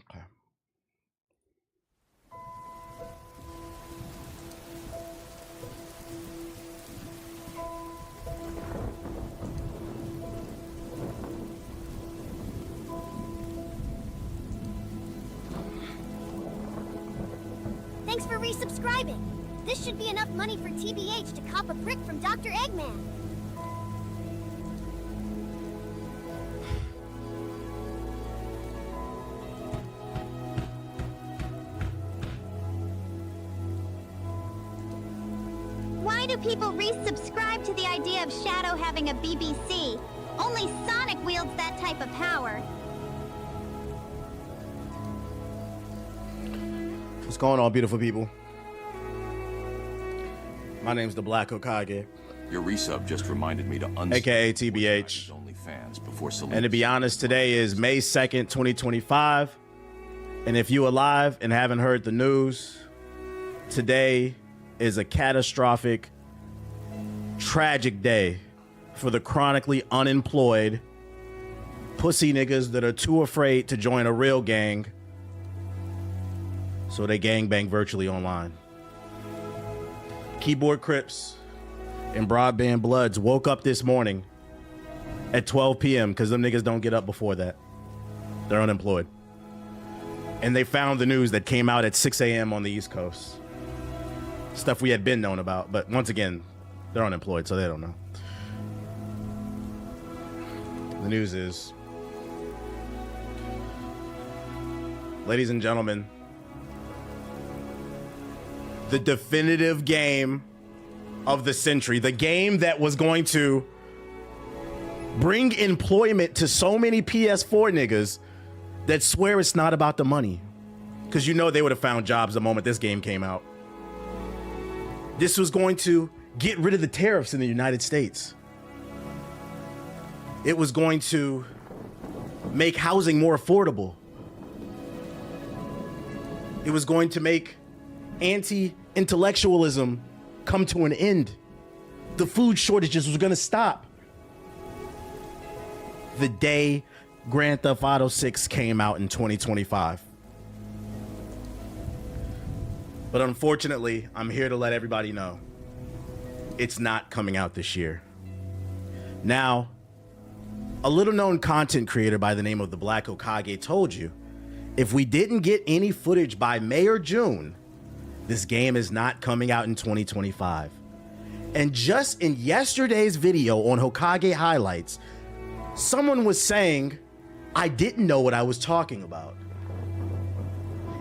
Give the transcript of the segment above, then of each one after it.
Okay. Thanks for resubscribing. This should be enough money for TBH to cop a brick from Dr. Eggman. Why do people resubscribe to the idea of Shadow having a BBC? Only Sonic wields that type of power. What's going on, beautiful people? My name's the Black Hokage. Your resub just reminded me to unsub AKA TBH. OnlyFans before And to be honest, today is May 2nd, 2025. And if you alive and haven't heard the news, today is a catastrophic, tragic day for the chronically unemployed pussy niggas that are too afraid to join a real gang, so they gangbang virtually online. Keyboard Crips and Broadband Bloods woke up this morning at 12 p.m. because them niggas don't get up before that. They're unemployed. And they found the news that came out at 6 a.m. on the East Coast. Stuff we had been known about, but once again, they're unemployed, so they don't know. The news is, ladies and gentlemen, the definitive game of the century, the game that was going to bring employment to so many PS4 niggas that swear it's not about the money. Because you know they would have found jobs the moment this game came out. This was going to get rid of the tariffs in the United States. It was going to make housing more affordable. It was going to make anti-intellectualism come to an end. The food shortages was going to stop. The day Grand Theft Auto 6 came out in 2025. But unfortunately, I'm here to let everybody know it's not coming out this year. Now, a little known content creator by the name of the Black Hokage told you, if we didn't get any footage by May or June, this game is not coming out in 2025. And just in yesterday's video on Hokage Highlights, someone was saying, I didn't know what I was talking about.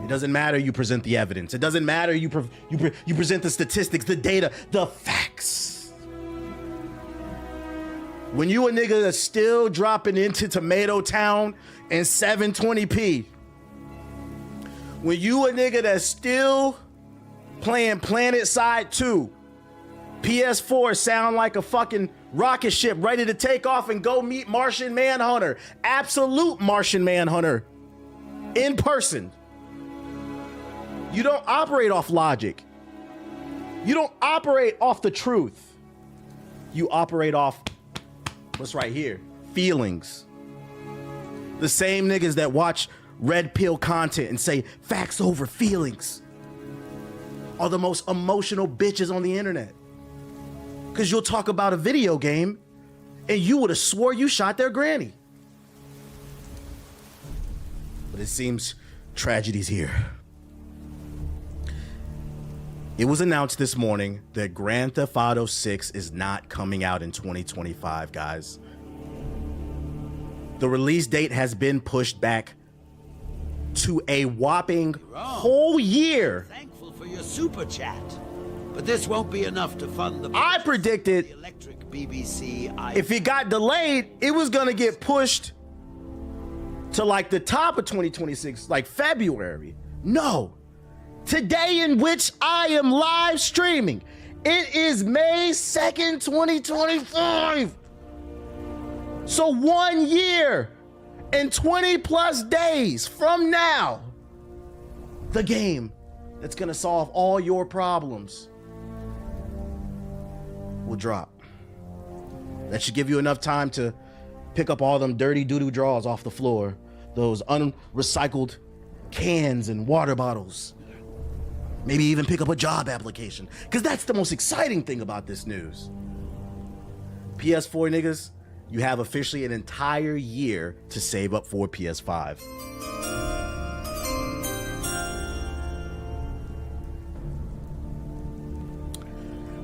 It doesn't matter you present the evidence. It doesn't matter you present the statistics, the data, the facts. When you a nigga that's still dropping into Tomato Town in 720p, when you a nigga that's still playing Planet Side 2, PS4 sound like a fucking rocket ship ready to take off and go meet Martian Manhunter, absolute Martian Manhunter, in person. You don't operate off logic. You don't operate off the truth. You operate off what's right here, feelings. The same niggas that watch red pill content and say facts over feelings are the most emotional bitches on the internet. Because you'll talk about a video game and you would have swore you shot their granny. But it seems tragedy's here. It was announced this morning that Grand Theft Auto 6 is not coming out in 2025, guys. The release date has been pushed back to a whopping whole year. Thankful for your super chat, but this won't be enough to fund the. I predicted the electric BBC. If it got delayed, it was gonna get pushed to like the top of 2026, like February. No, today in which I am live streaming, it is May 2nd, 2025. So 1 year and 20 plus days from now, the game that's gonna solve all your problems will drop. That should give you enough time to pick up all them dirty doo-doo draws off the floor, those unrecycled cans and water bottles. Maybe even pick up a job application, because that's the most exciting thing about this news. PS4 niggas, you have officially an entire year to save up for PS5.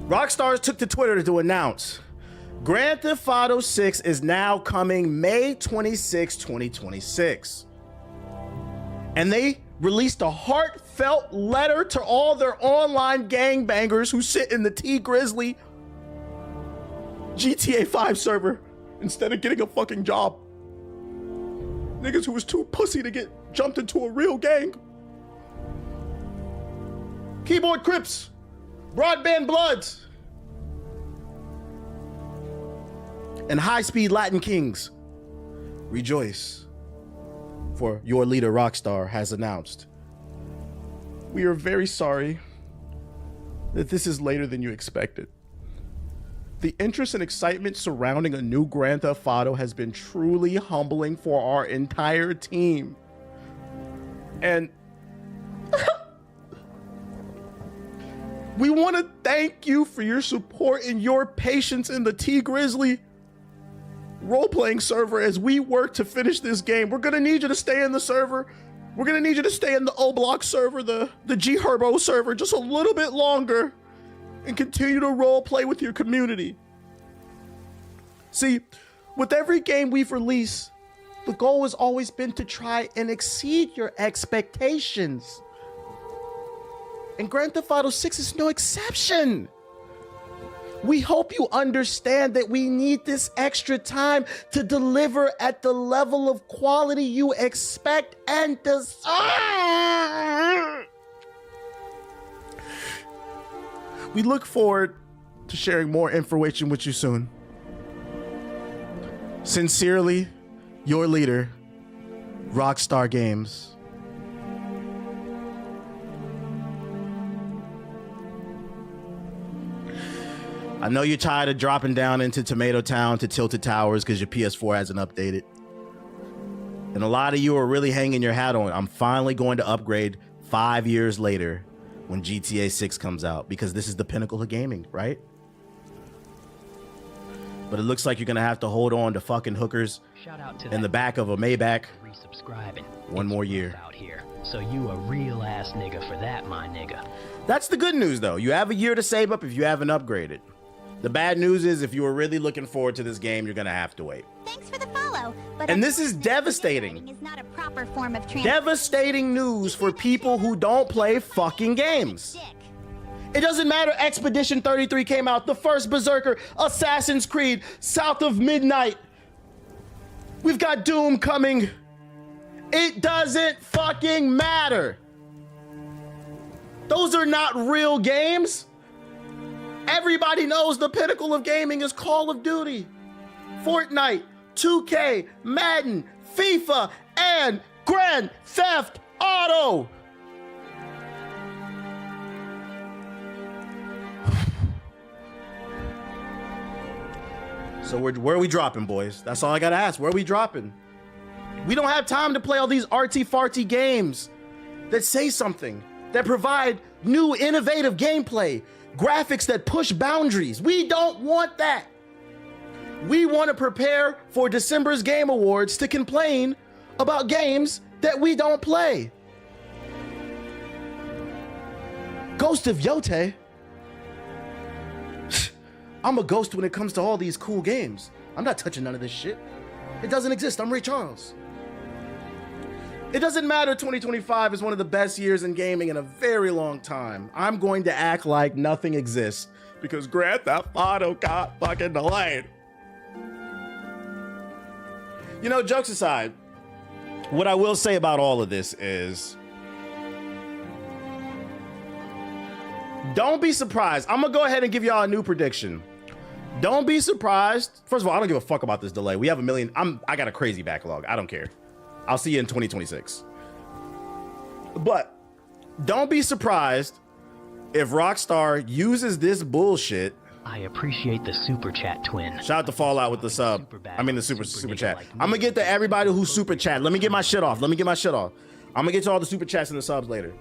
Rockstar took to Twitter to announce Grand Theft Auto 6 is now coming May 26, 2026. And they released a heartfelt letter to all their online gangbangers who sit in the T Grizzly GTA 5 server instead of getting a fucking job. Niggas who was too pussy to get jumped into a real gang. Keyboard Crips, Broadband Bloods, and high-speed Latin Kings. Rejoice, for your leader Rockstar has announced, we are very sorry that this is later than you expected. The interest and excitement surrounding a new Grand Theft Auto has been truly humbling for our entire team. And we want to thank you for your support and your patience in the T Grizzly role-playing server as we work to finish this game. We're gonna need you to stay in the server. We're gonna need you to stay in the O-Block server, the G-Herbo server, just a little bit longer and continue to role-play with your community. See, with every game we've released, the goal has always been to try and exceed your expectations. And Grand Theft Auto 6 is no exception. We hope you understand that we need this extra time to deliver at the level of quality you expect and deserve. We look forward to sharing more information with you soon. Sincerely, your leader, Rockstar Games. I know you're tired of dropping down into Tomato Town to Tilted Towers because your PS4 hasn't updated. And a lot of you are really hanging your hat on, I'm finally going to upgrade 5 years later when GTA 6 comes out, because this is the pinnacle of gaming, right? But it looks like you're gonna have to hold on to fucking hookers in the back of a Maybach one more year. Out here. So you a real ass nigga for that, my nigga. That's the good news though. You have a year to save up if you haven't upgraded. The bad news is if you were really looking forward to this game, you're gonna have to wait. Thanks for the follow. But And this is devastating. Is not a proper form of Devastating news for people who don't play fucking games. It doesn't matter. Expedition 33 came out, the first Berserker, Assassin's Creed, South of Midnight. We've got Doom coming. It doesn't fucking matter. Those are not real games. Everybody knows the pinnacle of gaming is Call of Duty, Fortnite, 2K, Madden, FIFA, and Grand Theft Auto. So where are we dropping, boys? That's all I gotta ask. Where are we dropping? We don't have time to play all these arty-farty games that say something, that provide new innovative gameplay, graphics that push boundaries. We don't want that. We want to prepare for December's Game Awards to complain about games that we don't play. Ghost of Yote. I'm a ghost when it comes to all these cool games. I'm not touching none of this shit. It doesn't exist. I'm Ray Charles. It doesn't matter. 2025 is one of the best years in gaming in a very long time. I'm going to act like nothing exists because Grand Theft Auto got fucking delayed. You know, jokes aside, what I will say about all of this is, don't be surprised. I'm gonna go ahead and give y'all a new prediction. Don't be surprised. First of all, I don't give a fuck about this delay. We have a million. I got a crazy backlog. I don't care. I'll see you in 2026. But don't be surprised if Rockstar uses this bullshit I appreciate the super chat, twin. Shout out to Fallout with the sub. I mean the super chat. I'm gonna get to everybody who super chat. Let me get my shit off. I'm gonna get to all the super chats and the subs later.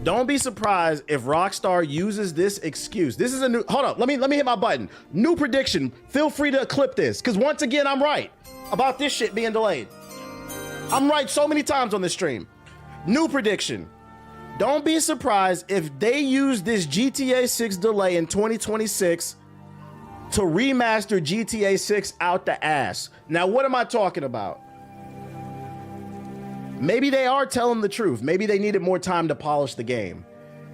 Don't be surprised if Rockstar uses this excuse. This is a new, hold up, let me hit my button. New prediction. Feel free to clip this, because once again, I'm right about this shit being delayed. I'm right so many times on this stream. New prediction. Don't be surprised if they use this GTA 6 delay in 2026 to remaster GTA 6 out the ass. Now, what am I talking about? Maybe they are telling the truth. Maybe they needed more time to polish the game.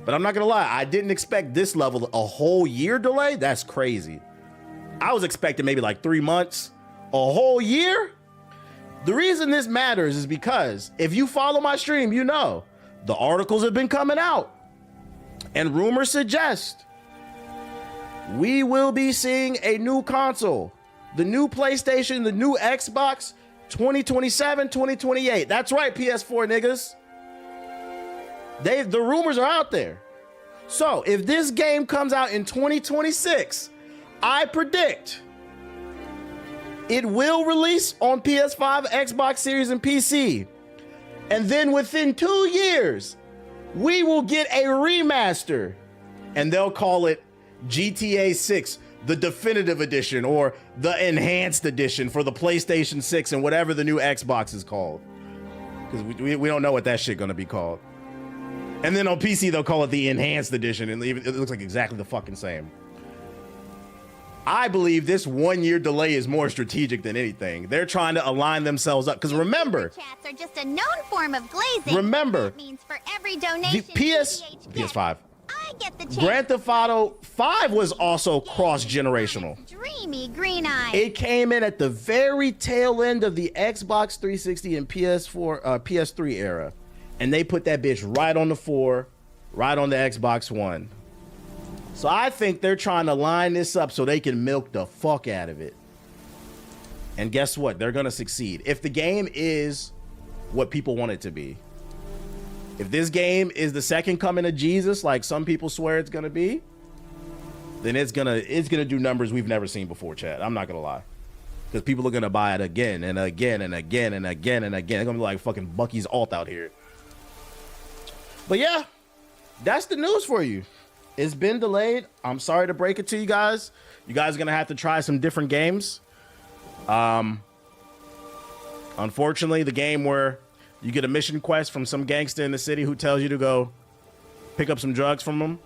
But I'm not gonna lie, I didn't expect this level, a whole year delay? That's crazy. I was expecting maybe like 3 months, a whole year? The reason this matters is because if you follow my stream, you know, the articles have been coming out and rumors suggest we will be seeing a new console, the new PlayStation, the new Xbox, 2027, 2028. That's right, PS4 niggas. The rumors are out there. So if this game comes out in 2026, I predict it will release on PS5, Xbox Series, and PC. And then within 2 years, we will get a remaster. And they'll call it GTA 6, the definitive edition, or the enhanced edition for the PlayStation 6 and whatever the new Xbox is called. Because we don't know what that shit gonna be called. And then on PC, they'll call it the enhanced edition, and it looks like exactly the fucking same. I believe this 1 year delay is more strategic than anything. They're trying to align themselves up. Because remember, chats are just a known form of glazing. Remember, that means for every donation the PS5. I get the chance. Grand Theft Auto 5 was also cross-generational. Dreamy green eyes. It came in at the very tail end of the Xbox 360 and PS3 era. And they put that bitch right on the 4, right on the Xbox One. So I think they're trying to line this up so they can milk the fuck out of it. And guess what? They're going to succeed. If the game is what people want it to be. If this game is the second coming of Jesus, like some people swear it's going to be, then it's gonna do numbers we've never seen before, chat. I'm not going to lie. Because people are going to buy it again and again and again and again and again. They're going to be like fucking Bucky's alt out here. But yeah, that's the news for you. It's been delayed. I'm sorry to break it to you guys. You guys are going to have to try some different games. Unfortunately, the game where you get a mission quest from some gangster in the city who tells you to go pick up some drugs from them.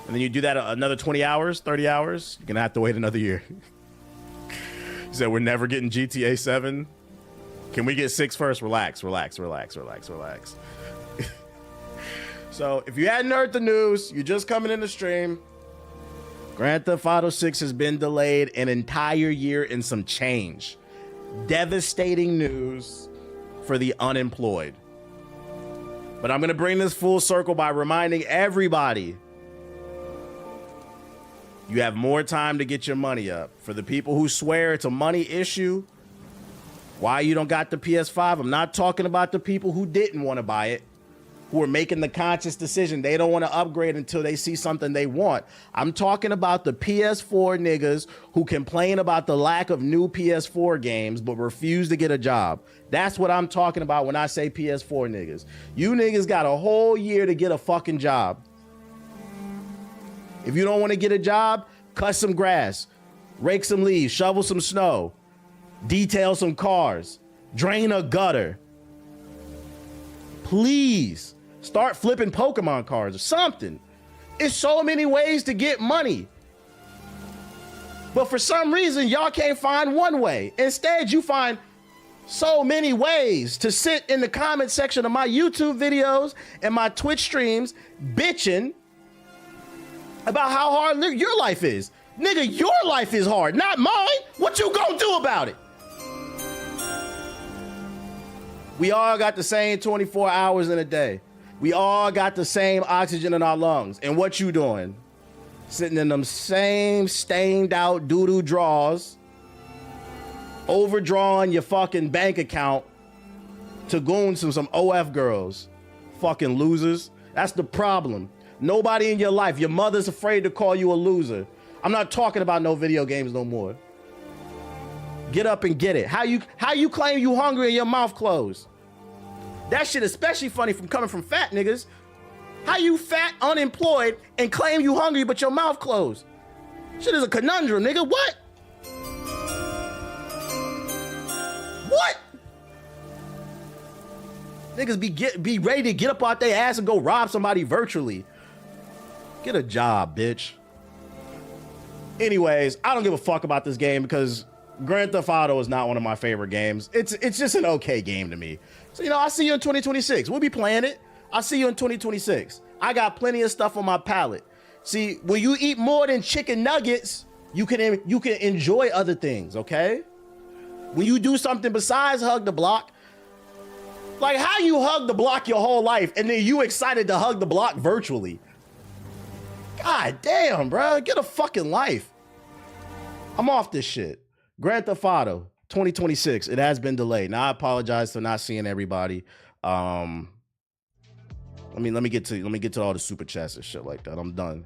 And then you do that another 20 hours, 30 hours. You're going to have to wait another year. He said, we're never getting GTA 7. Can we get 6 first? Relax. So if you hadn't heard the news, you're just coming in the stream. Grand Theft Auto 6 has been delayed an entire year and some change. Devastating news for the unemployed. But I'm going to bring this full circle by reminding everybody you have more time to get your money up. For the people who swear it's a money issue, why you don't got the PS5, I'm not talking about the people who didn't want to buy it, who are making the conscious decision they don't want to upgrade until they see something they want. I'm talking about the PS4 niggas who complain about the lack of new PS4 games but refuse to get a job. That's what I'm talking about when I say PS4 niggas. You niggas got a whole year to get a fucking job. If you don't want to get a job, cut some grass, rake some leaves, shovel some snow, detail some cars, drain a gutter. Please. Start flipping Pokemon cards or something. It's so many ways to get money. But for some reason, y'all can't find one way. Instead, you find so many ways to sit in the comment section of my YouTube videos and my Twitch streams bitching about how hard your life is. Nigga, your life is hard, not mine. What you gonna do about it? We all got the same 24 hours in a day. We all got the same oxygen in our lungs. And what you doing? Sitting in them same stained out doo-doo drawers, overdrawing your fucking bank account to goons from some OF girls. Fucking losers. That's the problem. Nobody in your life. Your mother's afraid to call you a loser. I'm not talking about no video games no more. Get up and get it. How you claim you hungry and your mouth closed? That shit especially funny from coming from fat niggas. How you fat, unemployed, and claim you hungry but your mouth closed? Shit is a conundrum, nigga. What? What? Niggas be ready to get up out their ass and go rob somebody virtually. Get a job, bitch. Anyways, I don't give a fuck about this game because Grand Theft Auto is not one of my favorite games. It's just an okay game to me. So, you know, I'll see you in 2026. We'll be playing it. I'll see you in 2026. I got plenty of stuff on my palate. See, when you eat more than chicken nuggets, you can enjoy other things, okay? When you do something besides hug the block, like how you hug the block your whole life and then you excited to hug the block virtually. God damn, bro. Get a fucking life. I'm off this shit. Grand Theft Auto 2026. It has been delayed. Now I apologize for not seeing everybody. Let me get to all the super chats and shit like that. I'm done.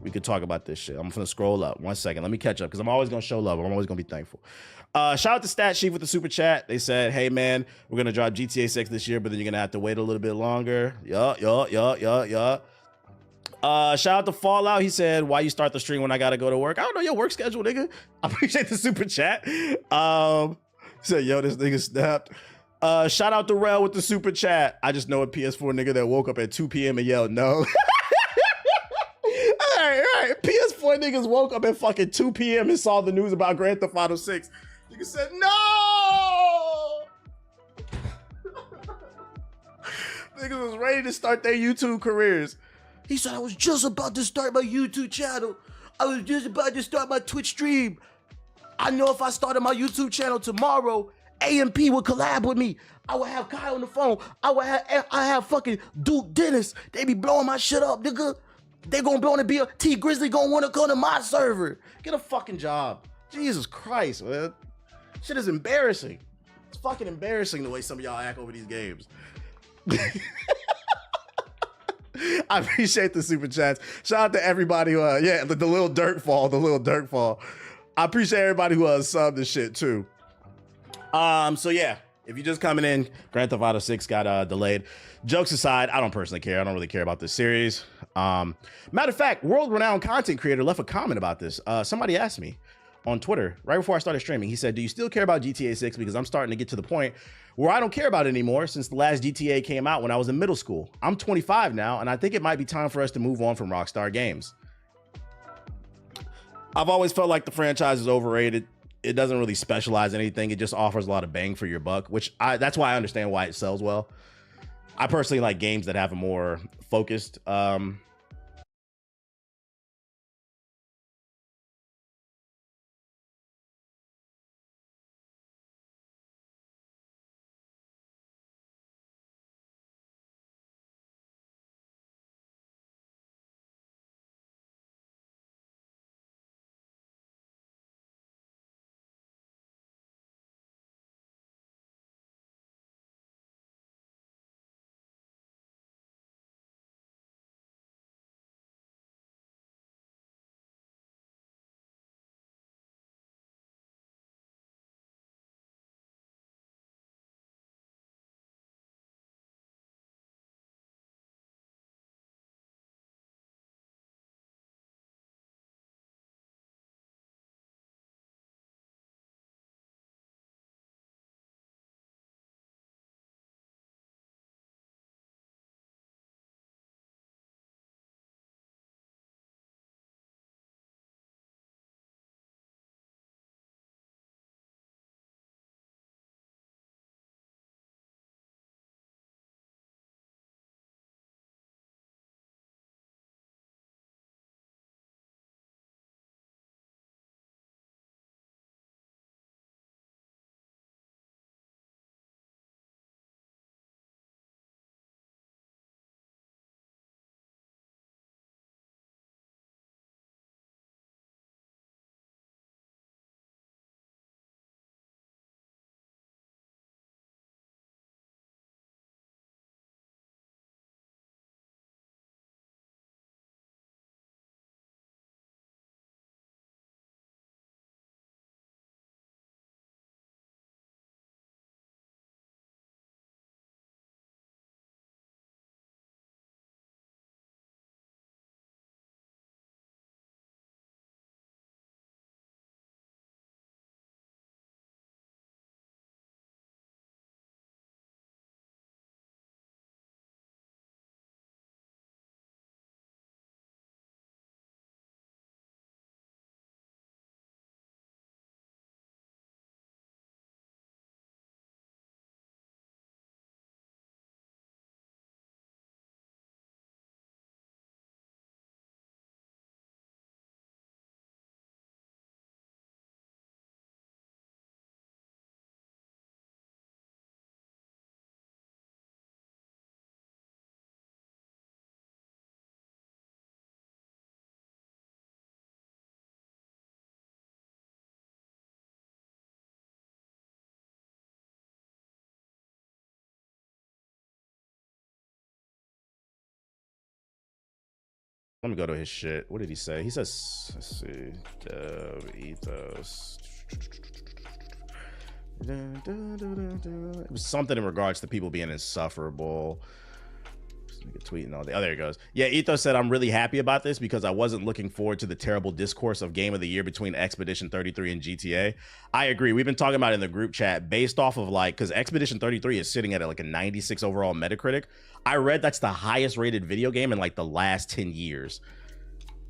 We could talk about this shit. I'm gonna scroll up. 1 second. Let me catch up because I'm always gonna show love. I'm always gonna be thankful. Shout out to Stat Sheet with the super chat. They said, hey man, we're gonna drop GTA 6 this year, but then you're gonna have to wait a little bit longer. Yeah. Shout out to Fallout. He said, why you start the stream when I gotta go to work? I don't know your work schedule, nigga. I appreciate the super chat. He said, yo, this nigga snapped. Shout out to Rel with the super chat. I just know a PS4 nigga that woke up at 2 p.m. and yelled no. All right. PS4 niggas woke up at fucking 2 p.m. and saw the news about Grand Theft Auto 6. Nigga said, no! Niggas was ready to start their YouTube careers. He said, I was just about to start my YouTube channel. I was just about to start my Twitch stream. I know if I started my YouTube channel tomorrow, AMP would collab with me. I would have Kyle on the phone. I have fucking Duke Dennis. They be blowing my shit up, nigga. They gonna blow on the bill. T Grizzly gonna wanna come to my server. Get a fucking job. Jesus Christ, man. Shit is embarrassing. It's fucking embarrassing the way some of y'all act over these games. I appreciate the super chats. Shout out to everybody who, the little dirt fall. I appreciate everybody who subbed this shit too. So yeah, if you're just coming in, Grand Theft Auto 6 got delayed. Jokes aside, I don't personally care. I don't really care about this series. Matter of fact, world-renowned content creator left a comment about this. Somebody asked me on Twitter right before I started streaming. He said, do you still care about GTA 6? Because I'm starting to get to the point where I don't care about it anymore since the last GTA came out when I was in middle school. I'm 25 now, and I think it might be time for us to move on from Rockstar Games. I've always felt like the franchise is overrated. It doesn't really specialize in anything. It just offers a lot of bang for your buck, which that's why I understand why it sells well. I personally like games that have a more focused Let me go to his shit. What did he say? He says, let's see, dev ethos. It was something in regards to people being insufferable. Tweeting all day. Oh, there it goes. Yeah, Ethos said, I'm really happy about this because I wasn't looking forward to the terrible discourse of Game of the Year between Expedition 33 and GTA. I agree. We've been talking about it in the group chat based off of like, because Expedition 33 is sitting at like a 96 overall Metacritic. I read that's the highest rated video game in like the last 10 years.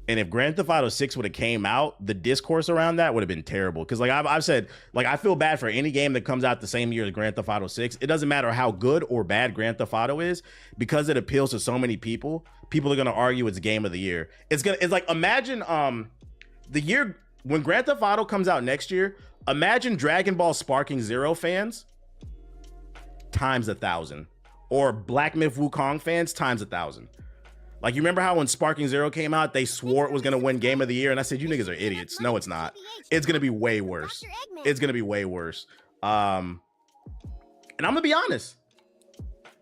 And if Grand Theft Auto 6 would have came out, the discourse around that would have been terrible. Because like I've said, like I feel bad for any game that comes out the same year as Grand Theft Auto 6. It doesn't matter how good or bad Grand Theft Auto is, because it appeals to so many people. People are gonna argue it's Game of the Year. It's like, imagine the year when Grand Theft Auto comes out next year. Imagine Dragon Ball Sparking Zero fans times 1,000, or Black Myth Wukong fans times 1,000. Like, you remember how when Sparking Zero came out, they swore it was going to win Game of the Year? And I said, you niggas are idiots. No, it's not. It's going to be way worse. It's going to be way worse. And I'm going to be honest.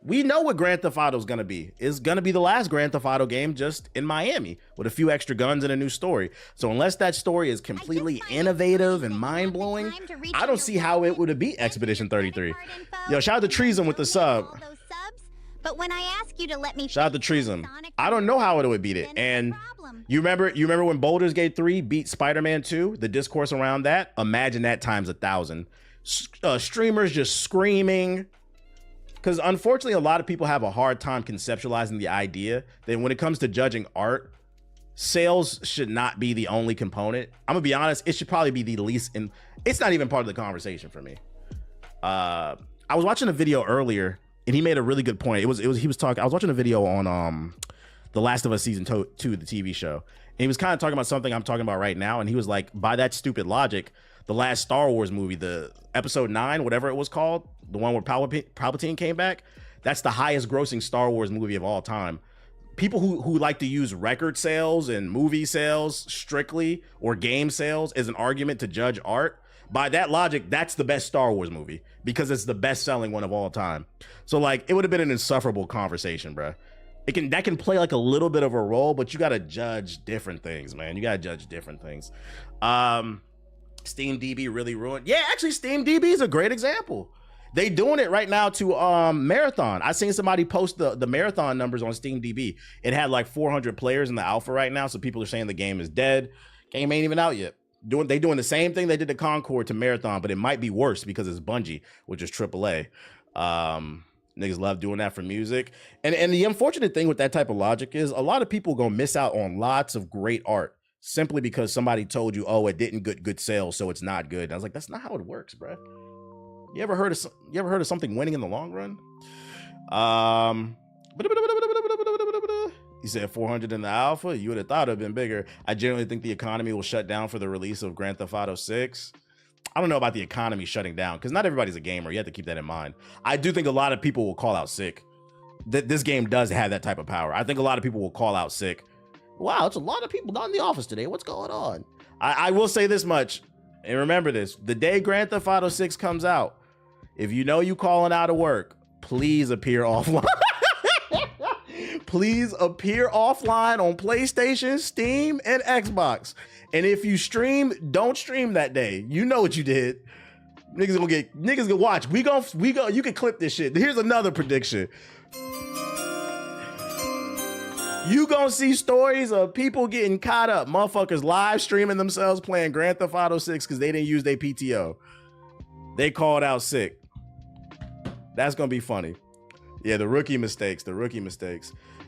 We know what Grand Theft Auto is going to be. It's going to be the last Grand Theft Auto game just in Miami with a few extra guns and a new story. So unless that story is completely innovative and mind-blowing, I don't see how it would beat Expedition 33. Yo, shout out to Treason with the sub. But when I ask you to let me, shout out to Treason. I don't know how it would beat it. And you remember when Baldur's Gate 3 beat Spider-Man 2, the discourse around that? Imagine that times 1,000. Streamers just screaming. Because unfortunately, a lot of people have a hard time conceptualizing the idea that when it comes to judging art, sales should not be the only component. I'm gonna be honest, it should probably be the least, and it's not even part of the conversation for me. I was watching a video earlier, and he made a really good point. He was talking, I was watching a video on The Last of Us Season 2, the TV show. And he was kind of talking about something I'm talking about right now. And he was like, by that stupid logic, the last Star Wars movie, the episode 9, whatever it was called, the one where Palpatine came back, that's the highest grossing Star Wars movie of all time. People who like to use record sales and movie sales strictly, or game sales, as an argument to judge art, by that logic, that's the best Star Wars movie because it's the best selling one of all time. So like, it would have been an insufferable conversation, bro. That can play like a little bit of a role, but you got to judge different things, man. You got to judge different things. SteamDB really ruined. Yeah, actually SteamDB is a great example. They doing it right now to Marathon. I seen somebody post the Marathon numbers on SteamDB. It had like 400 players in the alpha right now. So people are saying the game is dead. Game ain't even out yet. They doing the same thing they did to Concord to Marathon, but it might be worse because it's Bungie, which is AAA. Niggas love doing that for music. And the unfortunate thing with that type of logic is a lot of people gonna miss out on lots of great art simply because somebody told you, oh, it didn't get good sales, so it's not good. And I was like, that's not how it works, bro. You ever heard of something winning in the long run? He said 400 in the alpha. You would have thought it would have been bigger. I generally think the economy will shut down for the release of Grand Theft Auto 6. I don't know about the economy shutting down because not everybody's a gamer. You have to keep that in mind. I do think a lot of people will call out sick. This game does have that type of power. I think a lot of people will call out sick. Wow, it's a lot of people not in the office today. What's going on? I will say this much, and remember this. The day Grand Theft Auto 6 comes out, if you know you calling out of work, please appear offline. Please appear offline on PlayStation, Steam, and Xbox. And if you stream, don't stream that day. You know what you did. Niggas gonna watch. We go, you can clip this shit. Here's another prediction. You gonna see stories of people getting caught up. Motherfuckers live streaming themselves playing Grand Theft Auto 6 because they didn't use their PTO. They called out sick. That's gonna be funny. Yeah, the rookie mistakes.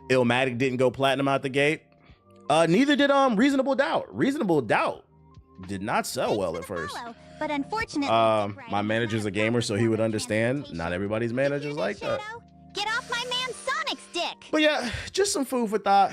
Illmatic didn't go platinum out the gate. Neither did Reasonable Doubt. Reasonable Doubt did not sell well at first. But unfortunately, my manager's a gamer, so he would understand. Not everybody's manager's like that. Get off my man Sonic's dick. But yeah, just some food for thought.